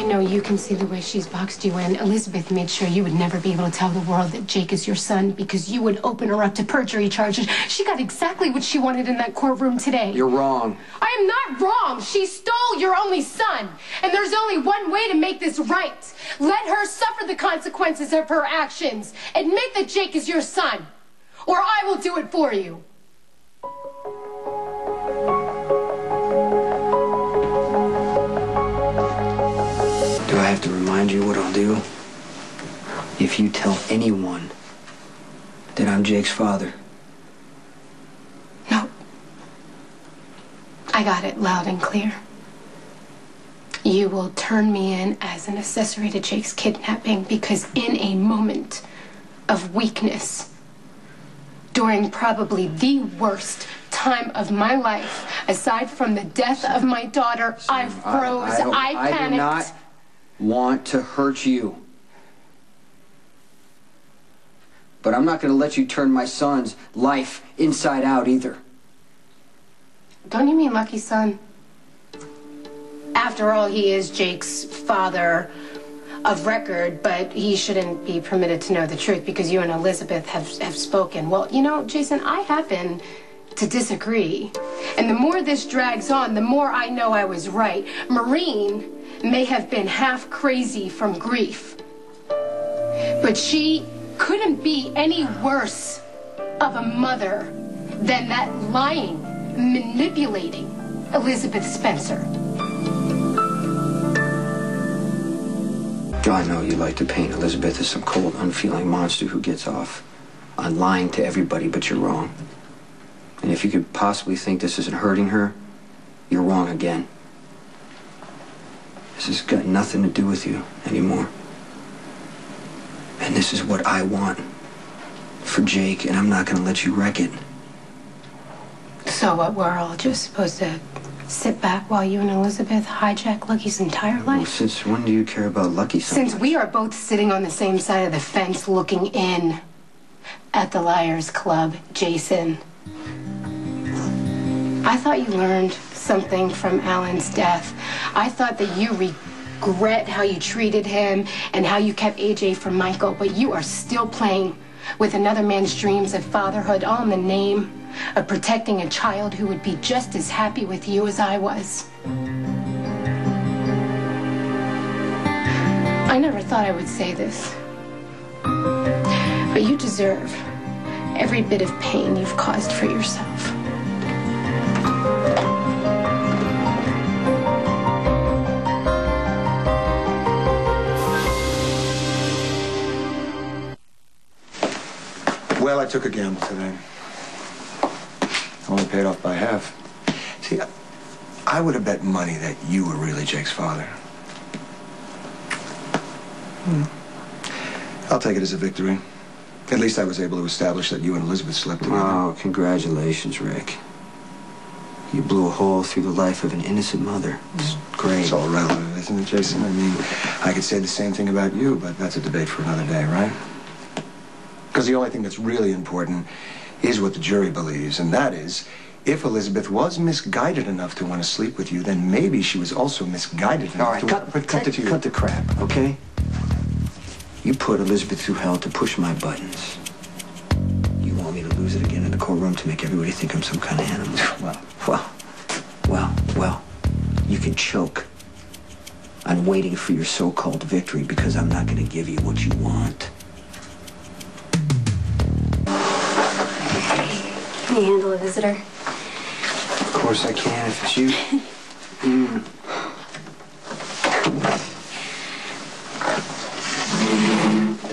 know you can see the way she's boxed you in. Elizabeth made sure you would never be able to tell the world that Jake is your son because you would open her up to perjury charges. She got exactly what she wanted in that courtroom today. You're wrong. I am not wrong. She stole your only son. And there's only one way to make this right. Let her suffer the consequences of her actions. Admit that Jake is your son, or I will do it for you. Do I have to remind you what I'll do? If you tell anyone that I'm Jake's father. No. I got it loud and clear. You will turn me in as an accessory to Jake's kidnapping because in a moment of weakness, during probably the worst time of my life, aside from the death of my daughter, I froze, I panicked. I do not want to hurt you. But I'm not going to let you turn my son's life inside out either. Don't you mean lucky son? After all, he is Jake's father of record, but he shouldn't be permitted to know the truth because you and Elizabeth have spoken. Well, you know, Jason, I happen to disagree. And the more this drags on, the more I know I was right. Maureen may have been half crazy from grief, but she couldn't be any worse of a mother than that lying, manipulating Elizabeth Spencer. I know you like to paint Elizabeth as some cold, unfeeling monster who gets off on lying to everybody, but you're wrong. And if you could possibly think this isn't hurting her, you're wrong again. This has got nothing to do with you anymore. And this is what I want for Jake, and I'm not going to let you wreck it. So what, we're all just supposed to sit back while you and Elizabeth hijack Lucky's entire life? Well, since when do you care about Lucky so much? Since we are both sitting on the same side of the fence looking in at the Liars Club, Jason. I thought you learned something from Alan's death. I thought that you regret how you treated him and how you kept AJ from Michael, but you are still playing with another man's dreams of fatherhood, all in the name of protecting a child who would be just as happy with you as I was. I never thought I would say this, but you deserve every bit of pain you've caused for yourself. Well, I took a gamble today. Only paid off by half. See, I would have bet money that you were really Jake's father. I'll take it as a victory. At least I was able to establish that you and Elizabeth slept together. Oh, congratulations, Rick. You blew a hole through the life of an innocent mother. It's great. It's all relative, isn't it, Jason? I mean, I could say the same thing about you, but that's a debate for another day, right? Because the only thing that's really important is what the jury believes, and that is, if Elizabeth was misguided enough to want to sleep with you, then maybe she was also misguided enough to... All right, cut the crap, okay? You put Elizabeth through hell to push my buttons. You want me to lose it again in the courtroom to make everybody think I'm some kind of animal? Well, you can choke on waiting for your so-called victory because I'm not going to give you what you want. Can you handle a visitor? Of course I can, if it's you.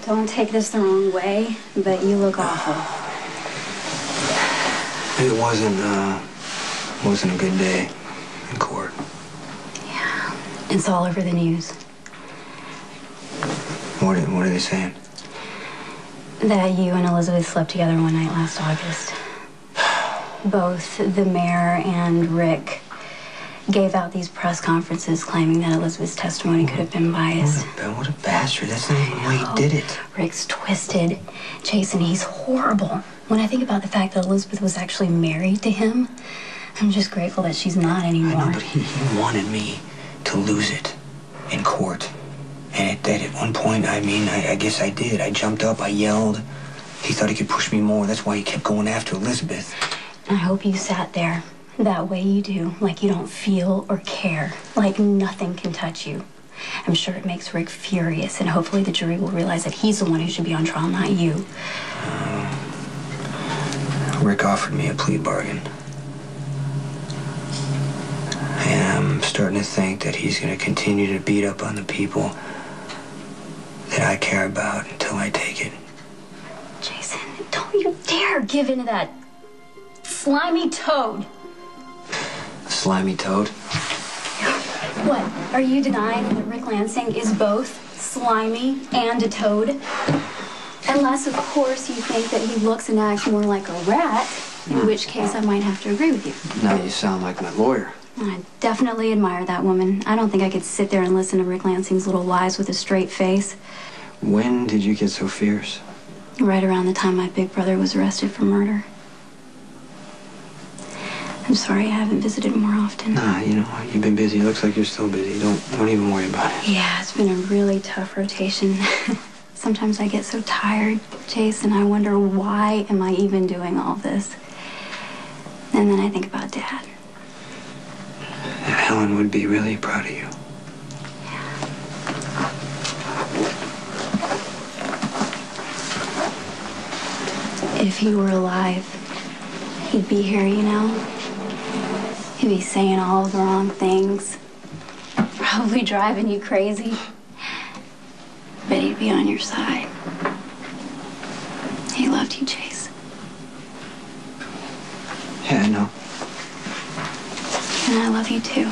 Don't take this the wrong way, but you look awful. It wasn't a good day in court. Yeah, it's all over the news. What are they saying? That you and Elizabeth slept together one night last August. Both the mayor and Rick gave out these press conferences claiming that Elizabeth's testimony could have been biased. What a bastard. That's not even why he did it. Rick's twisted. Jason, he's horrible. When I think about the fact that Elizabeth was actually married to him, I'm just grateful that she's not anymore. I know, but he wanted me to lose it. in court. And at one point, I mean, I guess I did. I jumped up, I yelled. He thought he could push me more. That's why he kept going after Elizabeth. I hope you sat there that way you do, like you don't feel or care, like nothing can touch you. I'm sure it makes Rick furious, and hopefully the jury will realize that he's the one who should be on trial, not you. Rick offered me a plea bargain. And I'm starting to think that he's going to continue to beat up on the people that I care about until I take it. Jason, don't you dare give in to that slimy toad. Slimy toad? What, are you denying that Rick Lansing is both slimy and a toad? Unless, of course, you think that he looks and acts more like a rat, in which case I might have to agree with you. Now you sound like my lawyer. I definitely admire that woman. I don't think I could sit there and listen to Rick Lansing's little lies with a straight face. When did you get so fierce? Right around the time my big brother was arrested for murder. I'm sorry I haven't visited more often. Nah, you know, you've been busy. It looks like you're still busy. Don't even worry about it. Yeah, it's been a really tough rotation. Sometimes I get so tired, Jason, I wonder why am I even doing all this? And then I think about Dad. Helen would be really proud of you. If he were alive, he'd be here, you know? He'd be saying all the wrong things, probably driving you crazy, but he'd be on your side. He loved you, Chase. Yeah, I know. And I love you too.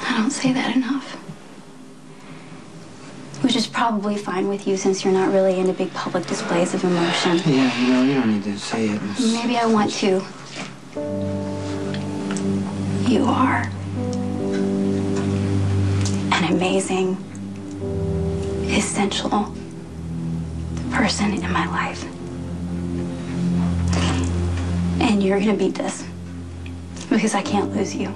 I don't say that enough. Which is probably fine with you since you're not really into big public displays of emotion. Yeah, you know, you don't need to say it. Maybe I want to. You are an amazing, essential person in my life. And you're gonna beat this because I can't lose you.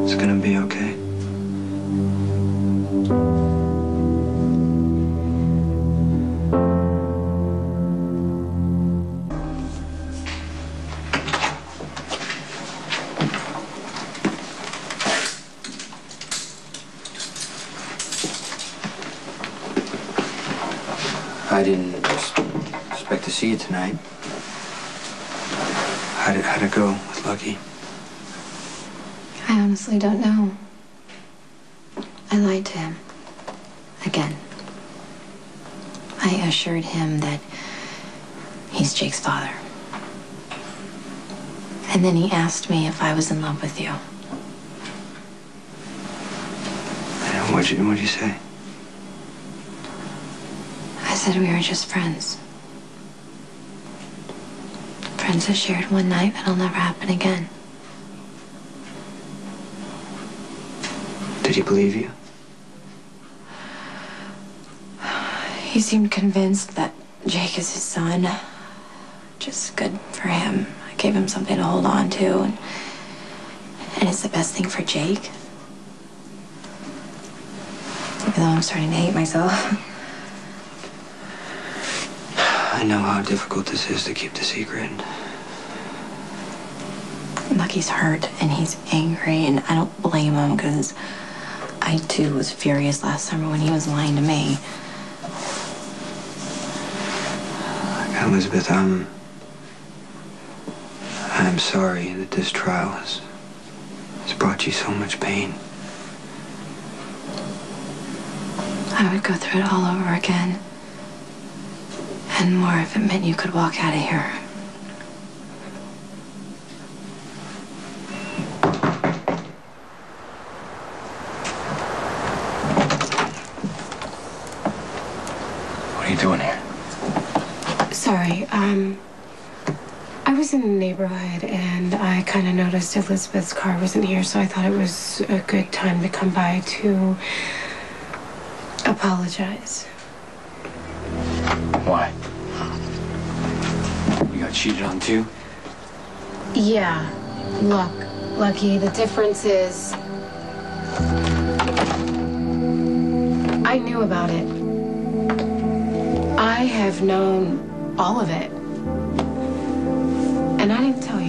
It's gonna be okay. I didn't expect to see you tonight. How'd it go with Lucky? I honestly don't know. I lied to him. Again. I assured him that he's Jake's father. And then he asked me if I was in love with you. And what'd you say? I said we were just friends. Friends that shared one night that'll never happen again. Did he believe you? He seemed convinced that Jake is his son. Just good for him. I gave him something to hold on to, and it's the best thing for Jake. Even though I'm starting to hate myself. I know how difficult this is to keep the secret. Lucky's hurt and he's angry, and I don't blame him because I too was furious last summer when he was lying to me. Elizabeth, I'm sorry that this trial has brought you so much pain. I would go through it all over again. And more if it meant you could walk out of here. What are you doing here? Sorry, I was in the neighborhood and I kind of noticed Elizabeth's car wasn't here, so I thought it was a good time to come by to apologize. Why? You got cheated on too? Yeah, look, Lucky, the difference is I knew about it. I have known all of it. And I didn't tell you.